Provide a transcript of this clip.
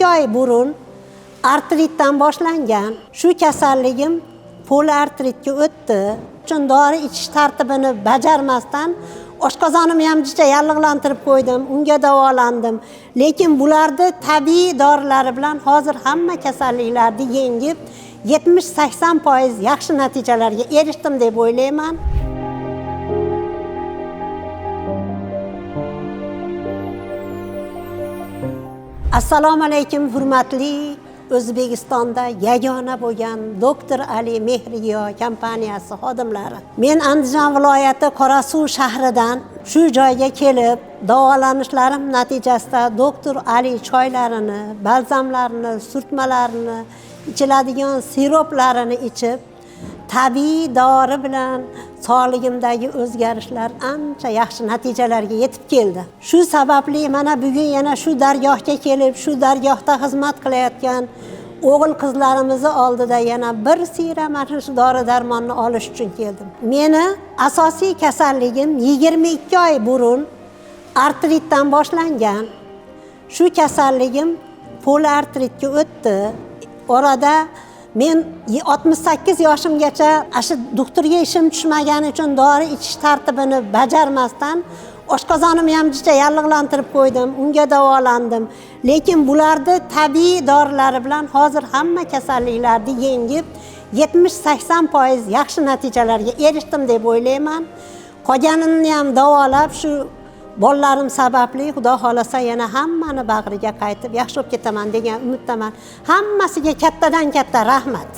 22 oy burun artritdan boshlangan. Shu kasalligim poliartritga o'tdi. Chun dori ichish tartibini bajarmasdan oshqozonimni ham juda yallig'lantirib qo'ydim. Unga davolandim. Lekin bularni tabiiy dorilari bilan hozir hamma kasalliklarni yengib 70-80% yaxshi natijalarga erishdim deb o'ylayman. Assalomu alaykum, hurmatli O'zbekistonda yagona bo'lgan Doktor Ali Mehriyo kompaniyasi xodimlari. Men Andijon viloyati Qorasuv shahridan shu joyga kelib, davolanishlarim natijasida Doktor Ali choylarini, balzamlarini, surtmalarini, ichiladigan siroplarini ichib, tabiiy dori bilan sog'ligimdagi o'zgarishlar ancha yaxshi natijalarga yetib keldi. Shu sababli mana bugun yana shu dargohga kelib, shu dargohda xizmat qilayotgan o'g'il qizlarimizni oldida yana bir sira mana shu dori-darmonni olish uchun keldim. Meni asosiy kasalligim 22 oy burun artritdan boshlangan. Shu kasalligim poliartritga o'tdi. Orada men 68 yoshimgacha shu doktorga ishim tushmagani uchun dori ichish tartibini bajarmasdan oshqozonimni ham juda yallig'lantirib qo'ydim. Unga davolandim. Lekin bularni tabiiy dorilari bilan hozir hamma kasalliklarni yengib 70-80% yaxshi natijalarga erishdim deb o'ylayman. Qolganini ham davolab shu bolalarim sababli Xudo xolasa yana hammani bag'riga qaytib yaxshi bo'lib ketaman degan umiddaman. Hammasiga kattadan katta rahmat.